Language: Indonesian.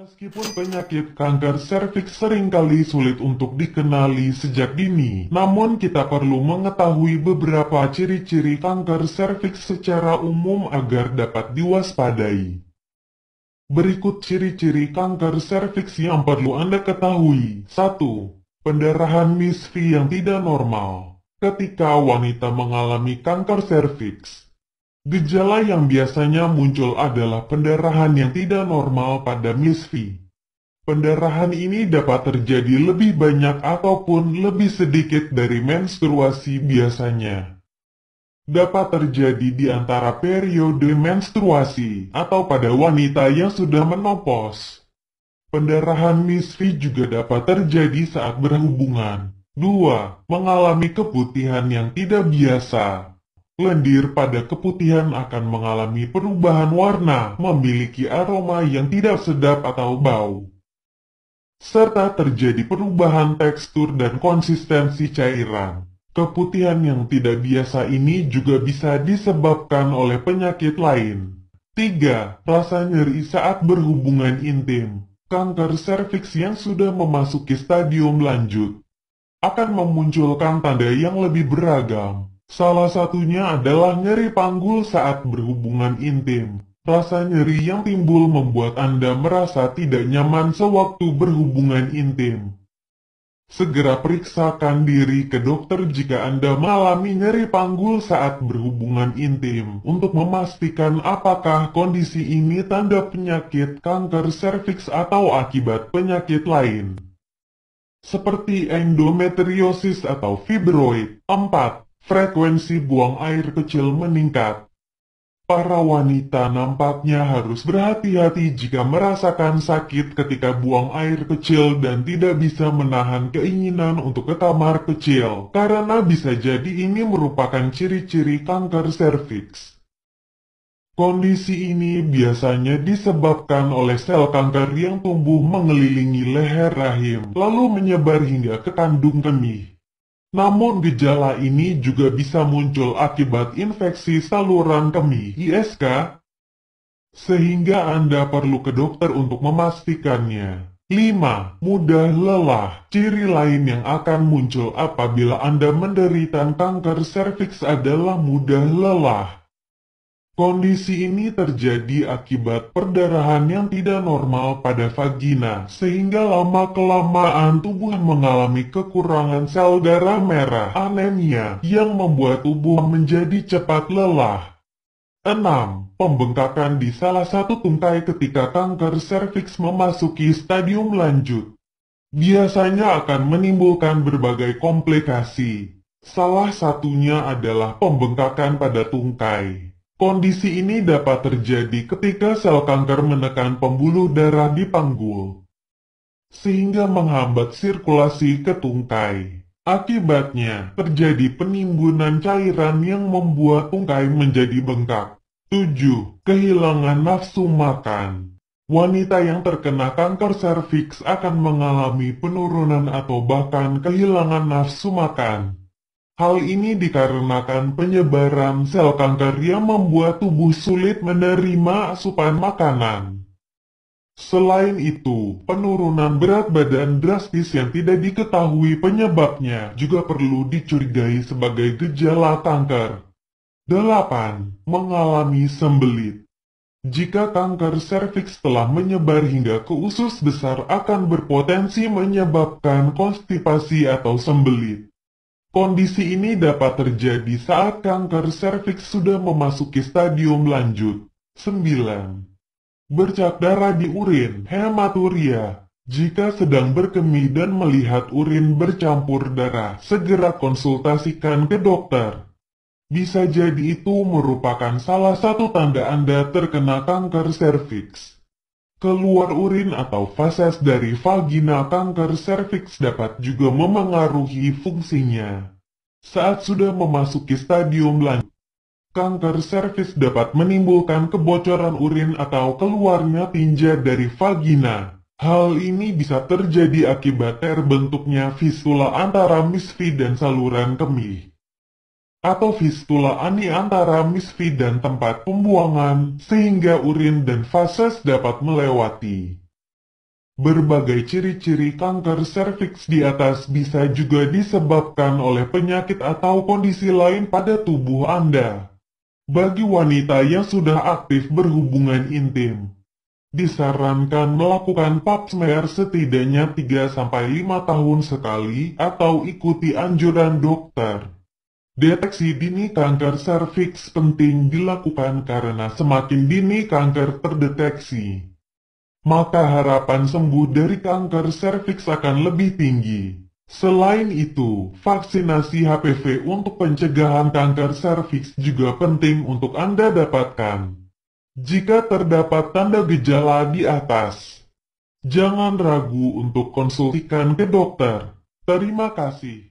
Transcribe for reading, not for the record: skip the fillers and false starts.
Meskipun penyakit kanker serviks seringkali sulit untuk dikenali sejak dini, namun kita perlu mengetahui beberapa ciri-ciri kanker serviks secara umum agar dapat diwaspadai. Berikut ciri-ciri kanker serviks yang perlu Anda ketahui. 1. Pendarahan MIS-V yang tidak normal. Ketika wanita mengalami kanker serviks, gejala yang biasanya muncul adalah pendarahan yang tidak normal pada MIS-V. Pendarahan ini dapat terjadi lebih banyak ataupun lebih sedikit dari menstruasi biasanya. Dapat terjadi di antara periode menstruasi atau pada wanita yang sudah menopause. Pendarahan MIS-V juga dapat terjadi saat berhubungan. 2. Mengalami keputihan yang tidak biasa. Lendir pada keputihan akan mengalami perubahan warna, memiliki aroma yang tidak sedap atau bau, serta terjadi perubahan tekstur dan konsistensi cairan. Keputihan yang tidak biasa ini juga bisa disebabkan oleh penyakit lain. 3. Rasa nyeri saat berhubungan intim. Kanker serviks yang sudah memasuki stadium lanjut akan memunculkan tanda yang lebih beragam. Salah satunya adalah nyeri panggul saat berhubungan intim. Rasa nyeri yang timbul membuat Anda merasa tidak nyaman sewaktu berhubungan intim. Segera periksakan diri ke dokter jika Anda mengalami nyeri panggul saat berhubungan intim untuk memastikan apakah kondisi ini tanda penyakit kanker serviks atau akibat penyakit lain, seperti endometriosis atau fibroid. 4. Frekuensi buang air kecil meningkat. Para wanita nampaknya harus berhati-hati jika merasakan sakit ketika buang air kecil dan tidak bisa menahan keinginan untuk ke kamar kecil, karena bisa jadi ini merupakan ciri-ciri kanker serviks. Kondisi ini biasanya disebabkan oleh sel kanker yang tumbuh mengelilingi leher rahim, lalu menyebar hingga ke kandung kemih. Namun gejala ini juga bisa muncul akibat infeksi saluran kemih (ISK), sehingga Anda perlu ke dokter untuk memastikannya. 5. Mudah lelah. Ciri lain yang akan muncul apabila Anda menderita kanker serviks adalah mudah lelah. Kondisi ini terjadi akibat perdarahan yang tidak normal pada vagina, sehingga lama-kelamaan tubuh mengalami kekurangan sel darah merah (anemia) yang membuat tubuh menjadi cepat lelah. 6. Pembengkakan di salah satu tungkai ketika kanker serviks memasuki stadium lanjut biasanya akan menimbulkan berbagai komplikasi. Salah satunya adalah pembengkakan pada tungkai. Kondisi ini dapat terjadi ketika sel kanker menekan pembuluh darah di panggul, sehingga menghambat sirkulasi ke tungkai. Akibatnya, terjadi penimbunan cairan yang membuat tungkai menjadi bengkak. 7. Kehilangan nafsu makan. Wanita yang terkena kanker serviks akan mengalami penurunan atau bahkan kehilangan nafsu makan. Hal ini dikarenakan penyebaran sel kanker yang membuat tubuh sulit menerima asupan makanan. Selain itu, penurunan berat badan drastis yang tidak diketahui penyebabnya juga perlu dicurigai sebagai gejala kanker. 8. Mengalami sembelit. Jika kanker serviks telah menyebar hingga ke usus besar akan berpotensi menyebabkan konstipasi atau sembelit. Kondisi ini dapat terjadi saat kanker serviks sudah memasuki stadium lanjut. 9. Bercak darah di urin, hematuria. Jika sedang berkemih dan melihat urin bercampur darah, segera konsultasikan ke dokter. Bisa jadi itu merupakan salah satu tanda Anda terkena kanker serviks. Keluar urin atau feses dari vagina kanker serviks dapat juga memengaruhi fungsinya. Saat sudah memasuki stadium lanjut, kanker serviks dapat menimbulkan kebocoran urin atau keluarnya tinja dari vagina. Hal ini bisa terjadi akibat terbentuknya fistula antara MIS-V dan saluran kemih, atau fistula ani antara MIS-V dan tempat pembuangan, sehingga urin dan feses dapat melewati. Berbagai ciri-ciri kanker serviks di atas bisa juga disebabkan oleh penyakit atau kondisi lain pada tubuh Anda. Bagi wanita yang sudah aktif berhubungan intim, disarankan melakukan pap smear setidaknya 3-5 tahun sekali atau ikuti anjuran dokter. Deteksi dini kanker serviks penting dilakukan karena semakin dini kanker terdeteksi, maka harapan sembuh dari kanker serviks akan lebih tinggi. Selain itu, vaksinasi HPV untuk pencegahan kanker serviks juga penting untuk Anda dapatkan. Jika terdapat tanda gejala di atas, jangan ragu untuk konsultasikan ke dokter. Terima kasih.